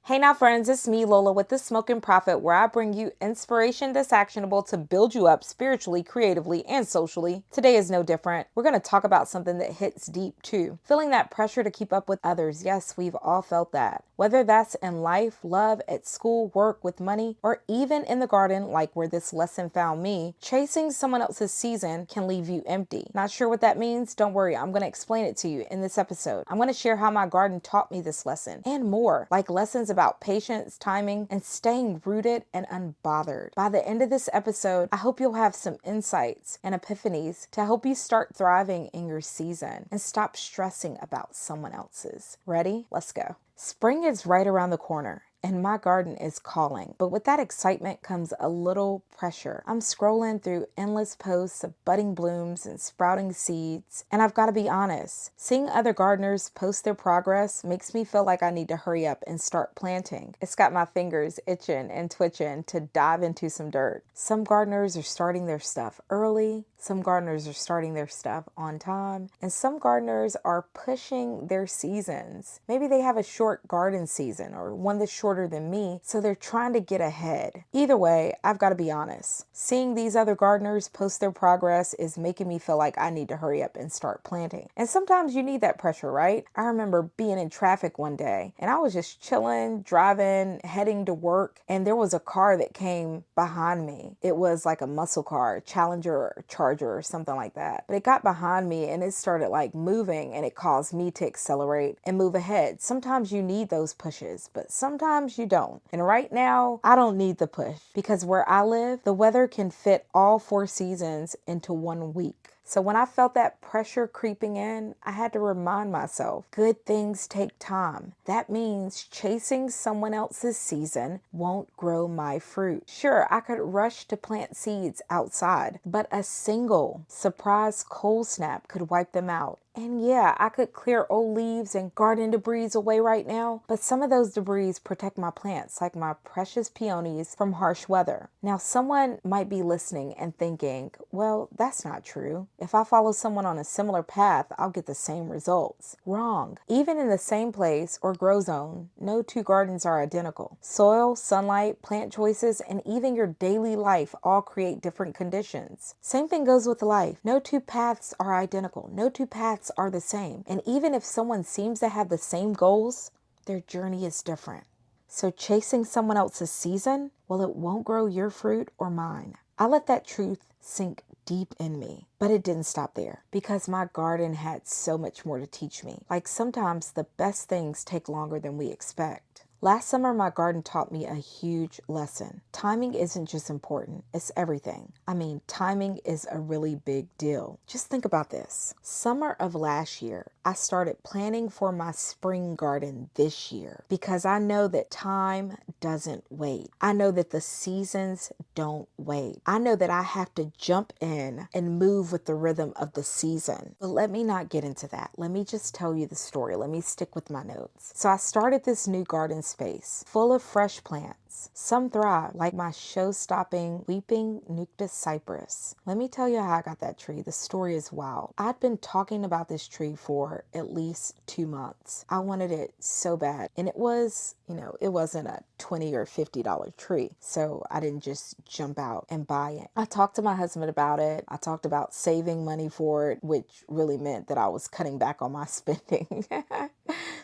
Hey now friends, it's me Lola with The Smoking Prophet, where I bring you inspiration that's actionable to build you up spiritually, creatively, and socially. Today is no different. We're going to talk about something that hits deep too. Feeling that pressure to keep up with others. Yes, we've all felt that. Whether that's in life, love, at school, work, with money, or even in the garden, like where this lesson found me, chasing someone else's season can leave you empty. Not sure what that means? Don't worry, I'm going to explain it to you in this episode. I'm going to share how my garden taught me this lesson and more, like lessons about patience, timing, and staying rooted and unbothered. By the end of this episode, I hope you'll have some insights and epiphanies to help you start thriving in your season and stop stressing about someone else's. Ready? Let's go. Spring is right around the corner, and my garden is calling. But with that excitement comes a little pressure. I'm scrolling through endless posts of budding blooms and sprouting seeds, and I've got to be honest, seeing other gardeners post their progress makes me feel like I need to hurry up and start planting. It's got my fingers itching and twitching to dive into some dirt. Some gardeners are starting their stuff early, some gardeners are starting their stuff on time, and some gardeners are pushing their seasons. Maybe they have a short garden season or one that's shorter than me, so they're trying to get ahead. Either way, I've got to be honest. Seeing these other gardeners post their progress is making me feel like I need to hurry up and start planting. And sometimes you need that pressure, right? I remember being in traffic one day and I was just chilling, driving, heading to work, and there was a car that came behind me. It was like a muscle car, Challenger or Charger or something like that. But it got behind me and it started like moving, and it caused me to accelerate and move ahead. Sometimes you need those pushes, but sometimes you don't. And right now, I don't need the push because where I live, the weather can fit all 4 seasons into 1 week. So when I felt that pressure creeping in, I had to remind myself, good things take time. That means chasing someone else's season won't grow my fruit. Sure, I could rush to plant seeds outside, but a single surprise cold snap could wipe them out. And yeah, I could clear old leaves and garden debris away right now, but some of those debris protect my plants, like my precious peonies, from harsh weather. Now, someone might be listening and thinking, well, that's not true. If I follow someone on a similar path, I'll get the same results. Wrong. Even in the same place or grow zone, no two gardens are identical. Soil, sunlight, plant choices, and even your daily life all create different conditions. Same thing goes with life. No two paths are identical. No two paths are the same. And even if someone seems to have the same goals, their journey is different. So chasing someone else's season, well, it won't grow your fruit or mine. I let that truth sink deep in me, but it didn't stop there because my garden had so much more to teach me. Like sometimes the best things take longer than we expect. Last summer, my garden taught me a huge lesson. Timing isn't just important, it's everything. I mean, timing is a really big deal. Just think about this. Summer of last year, I started planning for my spring garden this year because I know that time doesn't wait. I know that the seasons don't wait. I know that I have to jump in and move with the rhythm of the season. But let me not get into that. Let me just tell you the story. Let me stick with my notes. So I started this new garden space full of fresh plants. Some thrive, like my show-stopping weeping Nuctus cypress. Let me tell you how I got that tree. The story is wild. I'd been talking about this tree for at least 2 months. I wanted it so bad. And it was, it wasn't a $20 or $50 tree. So I didn't just jump out and buy it. I talked to my husband about it. I talked about saving money for it, which really meant that I was cutting back on my spending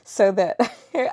so that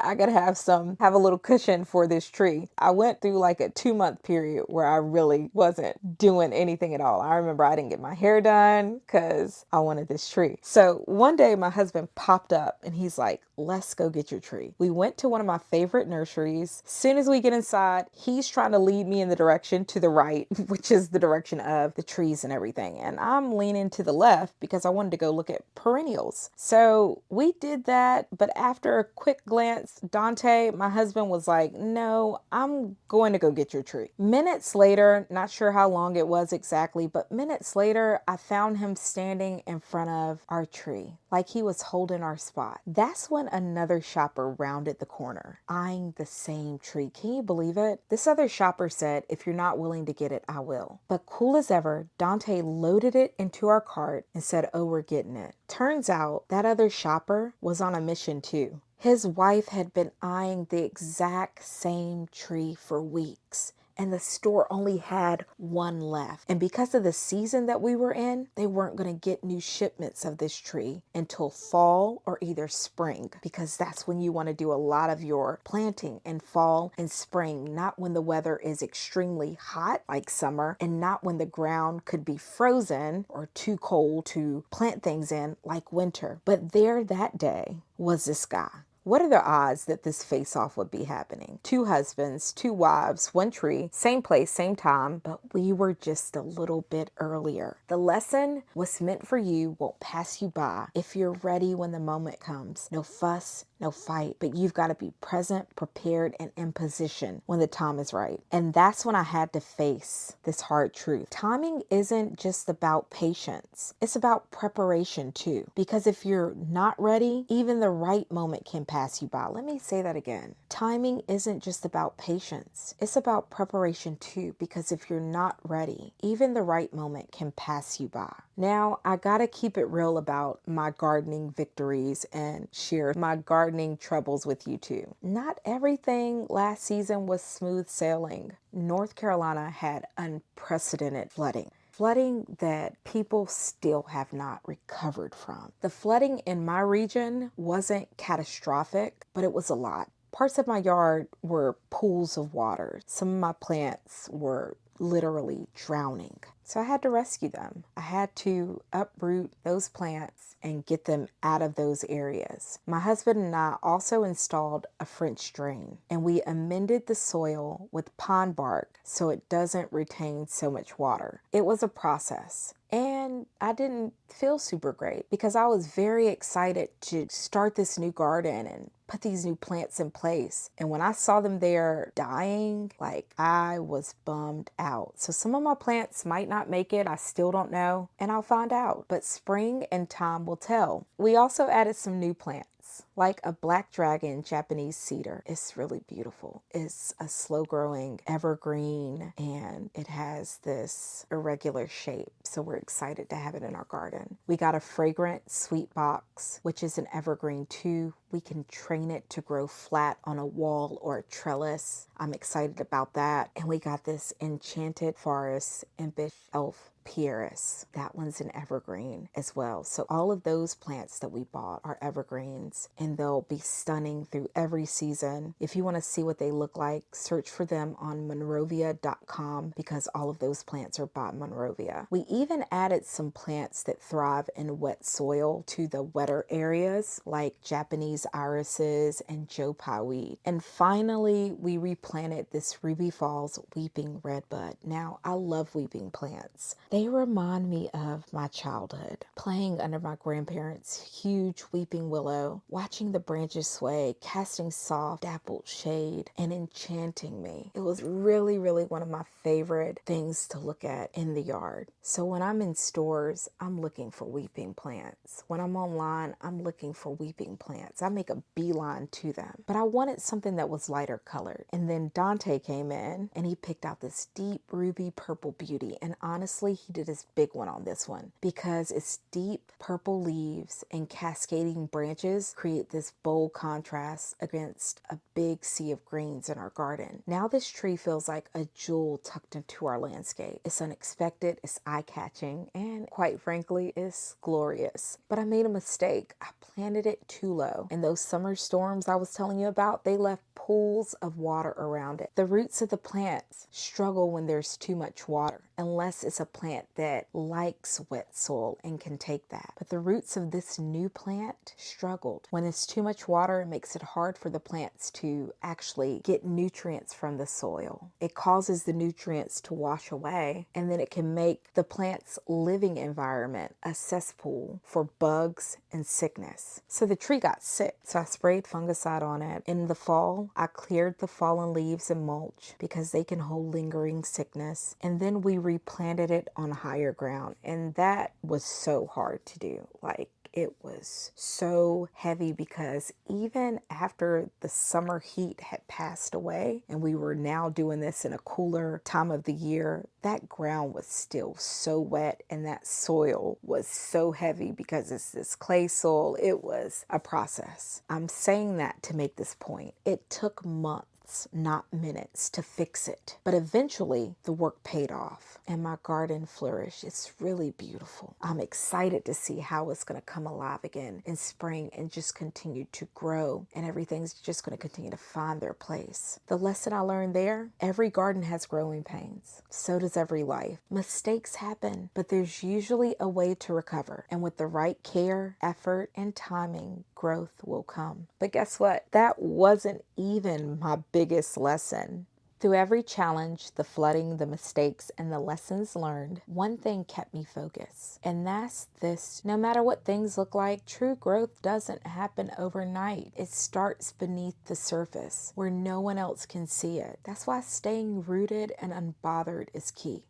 I could have a little cushion for this tree. I went through like a 2-month period where I really wasn't doing anything at all. I remember I didn't get my hair done because I wanted this tree. So one day my husband popped up and he's like, let's go get your tree. We went to one of my favorite nurseries. Soon as we get inside, he's trying to lead me in the direction to the right, which is the direction of the trees and everything. And I'm leaning to the left because I wanted to go look at perennials. So we did that, but after a quick glance, Dante, my husband, was like, no, I'm going to go get your tree. Minutes later, not sure how long it was exactly, but minutes later, I found him standing in front of our tree, like he was holding our spot. That's when another shopper rounded the corner, eyeing the same tree. Can you believe it? This other shopper said, if you're not willing to get it, I will. But cool as ever, Dante loaded it into our cart and said, oh, we're getting it. Turns out that other shopper was on a mission too. His wife had been eyeing the exact same tree for weeks, and the store only had one left. And because of the season that we were in, they weren't going to get new shipments of this tree until fall or either spring, because that's when you want to do a lot of your planting, in fall and spring, not when the weather is extremely hot like summer, and not when the ground could be frozen or too cold to plant things in like winter. But there that day was this guy. What are the odds that this face-off would be happening? Two husbands, two wives, one tree, same place, same time, but we were just a little bit earlier. The lesson, what's meant for you won't pass you by if you're ready when the moment comes. No fuss, no fight, but you've got to be present, prepared, and in position when the time is right. And that's when I had to face this hard truth. Timing isn't just about patience. It's about preparation too. Because if you're not ready, even the right moment can pass you by. Let me say that again. Timing isn't just about patience. It's about preparation too. Because if you're not ready, even the right moment can pass you by. Now, I gotta keep it real about my gardening victories and share my gardening troubles with you too. Not everything last season was smooth sailing. North Carolina had unprecedented flooding. Flooding that people still have not recovered from. The flooding in my region wasn't catastrophic, but it was a lot. Parts of my yard were pools of water. Some of my plants were literally drowning. So I had to rescue them. I had to uproot those plants and get them out of those areas. My husband and I also installed a French drain, and we amended the soil with pine bark so it doesn't retain so much water. It was a process. And I didn't feel super great because I was very excited to start this new garden and put these new plants in place. And when I saw them there dying, like, I was bummed out. So some of my plants might not make it. I still don't know, and I'll find out. But spring and time will tell. We also added some new plants, like a black dragon Japanese cedar. It's really beautiful. It's a slow growing evergreen, and it has this irregular shape. So we're excited to have it in our garden. We got a fragrant sweet box, which is an evergreen too. We can train it to grow flat on a wall or a trellis. I'm excited about that. And we got this enchanted forest impish elf Pieris. That one's an evergreen as well. So all of those plants that we bought are evergreens, and they'll be stunning through every season. If you want to see what they look like, search for them on monrovia.com, because all of those plants are by Monrovia. We even added some plants that thrive in wet soil to the wetter areas, like Japanese irises and Joe Pye weed. And finally, we replanted this Ruby Falls weeping redbud. Now, I love weeping plants. They remind me of my childhood, playing under my grandparents' huge weeping willow, watching the branches sway, casting soft, dappled shade, and enchanting me. It was really, really one of my favorite things to look at in the yard. So when I'm in stores, I'm looking for weeping plants. When I'm online, I'm looking for weeping plants. I make a beeline to them. But I wanted something that was lighter colored. And then Dante came in, and he picked out this deep ruby purple beauty. And honestly, he did his big one on this one, because its deep purple leaves and cascading branches create this bold contrast against a big sea of greens in our garden. Now this tree feels like a jewel tucked into our landscape. It's unexpected, it's eye-catching, and quite frankly, it's glorious. But I made a mistake. I planted it too low. And those summer storms I was telling you about, they left pools of water around it. The roots of the plants struggle when there's too much water, unless it's a plant that likes wet soil and can take that. But the roots of this new plant struggled. When it's too much water, it makes it hard for the plants to actually get nutrients from the soil. It causes the nutrients to wash away, and then it can make the plant's living environment a cesspool for bugs and sickness. So the tree got sick. So I sprayed fungicide on it. In the fall, I cleared the fallen leaves and mulch because they can hold lingering sickness. And then we replanted it on higher ground. And that was so hard to do. Like, it was so heavy because even after the summer heat had passed away and we were now doing this in a cooler time of the year, that ground was still so wet and that soil was so heavy because it's this clay soil. It was a process. I'm saying that to make this point. It took months, not minutes, to fix it. But eventually the work paid off and my garden flourished. It's really beautiful. I'm excited to see how it's going to come alive again in spring and just continue to grow, and everything's just going to continue to find their place. The lesson I learned there, every garden has growing pains. So does every life. Mistakes happen, but there's usually a way to recover. And with the right care, effort, and timing, growth will come. But guess what? That wasn't even my biggest lesson. Through every challenge, the flooding, the mistakes, and the lessons learned, one thing kept me focused. And that's this: no matter what things look like, true growth doesn't happen overnight. It starts beneath the surface where no one else can see it. That's why staying rooted and unbothered is key.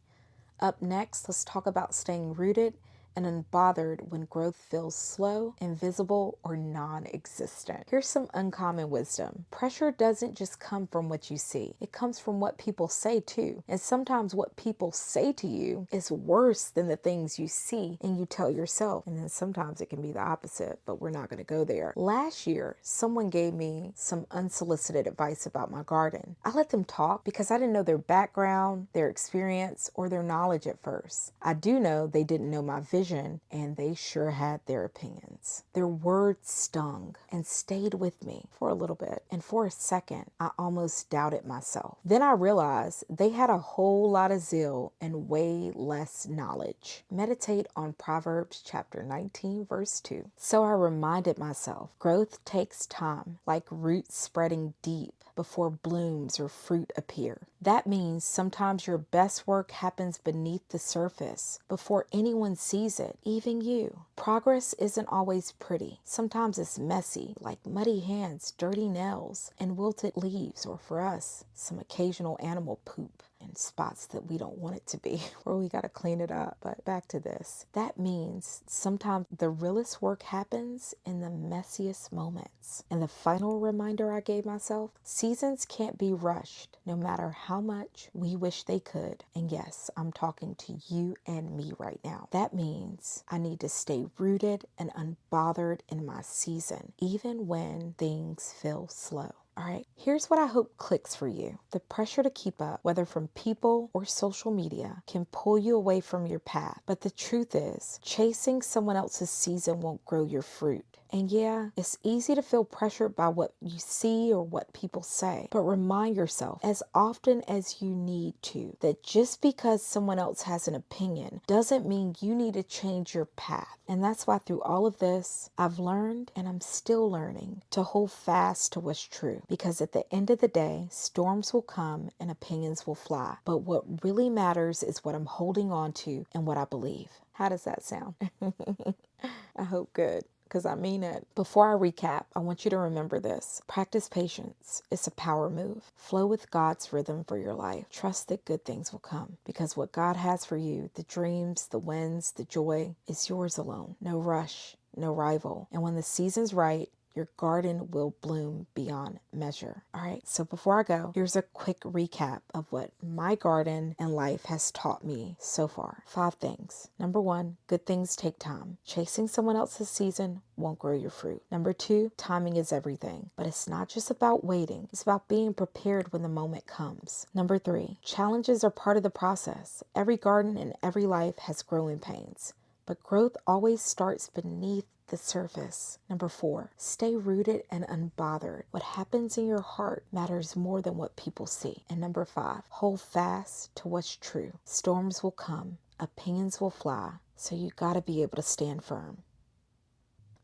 Up next, let's talk about staying rooted and unbothered when growth feels slow, invisible, or non-existent. Here's some uncommon wisdom. Pressure doesn't just come from what you see. It comes from what people say too. And sometimes what people say to you is worse than the things you see and you tell yourself. And then sometimes it can be the opposite, but we're not going to go there. Last year, someone gave me some unsolicited advice about my garden. I let them talk because I didn't know their background, their experience, or their knowledge at first. I do know they didn't know my vision, and they sure had their opinions. Their words stung and stayed with me for a little bit. And for a second, I almost doubted myself. Then I realized they had a whole lot of zeal and way less knowledge. Meditate on Proverbs chapter 19, verse 2. So I reminded myself, growth takes time, like roots spreading deep before blooms or fruit appear. That means sometimes your best work happens beneath the surface before anyone sees it, even you. Progress isn't always pretty. Sometimes it's messy, like muddy hands, dirty nails, and wilted leaves, or for us, some occasional animal poop in spots that we don't want it to be, where we got to clean it up. But back to this. That means sometimes the realest work happens in the messiest moments. And the final reminder I gave myself, seasons can't be rushed, no matter how much we wish they could. And yes, I'm talking to you and me right now. That means I need to stay rooted and unbothered in my season, even when things feel slow. All right, here's what I hope clicks for you. The pressure to keep up, whether from people or social media, can pull you away from your path. But the truth is, chasing someone else's season won't grow your fruit. And yeah, it's easy to feel pressured by what you see or what people say. But remind yourself as often as you need to that just because someone else has an opinion doesn't mean you need to change your path. And that's why through all of this, I've learned, and I'm still learning, to hold fast to what's true. Because at the end of the day, storms will come and opinions will fly. But what really matters is what I'm holding on to and what I believe. How does that sound? I hope good, because I mean it. Before I recap, I want you to remember this. Practice patience. It's a power move. Flow with God's rhythm for your life. Trust that good things will come, because what God has for you, the dreams, the wins, the joy, is yours alone. No rush, no rival. And when the season's right, your garden will bloom beyond measure. All right, so before I go, here's a quick recap of what my garden and life has taught me so far. 5 things. Number 1, good things take time. Chasing someone else's season won't grow your fruit. Number 2, timing is everything. But it's not just about waiting. It's about being prepared when the moment comes. Number 3, challenges are part of the process. Every garden and every life has growing pains. But growth always starts beneath the surface. Number 4, stay rooted and unbothered. What happens in your heart matters more than what people see. And number 5, hold fast to what's true. Storms will come, opinions will fly, so you gotta be able to stand firm.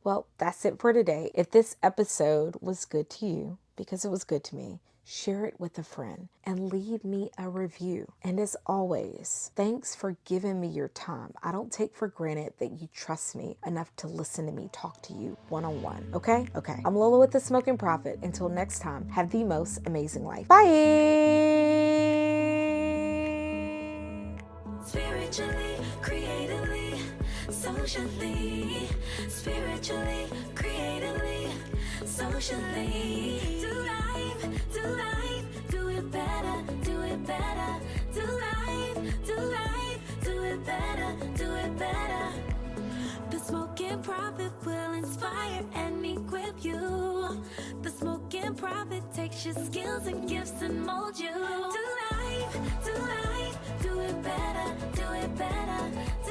Well, that's it for today. If this episode was good to you, because it was good to me, share it with a friend and leave me a review. And as always, thanks for giving me your time. I don't take for granted that you trust me enough to listen to me talk to you one-on-one. Okay? Okay. I'm Lola with the Smoking Prophet. Until next time, have the most amazing life. Bye! Spiritually, creatively, socially, spiritually, creatively, socially. Do life, do it better, do it better. Do life, do it better, do it better. The Smoking Prophet will inspire and equip you. The Smoking Prophet takes your skills and gifts and molds you. Do life, do it better, do it better.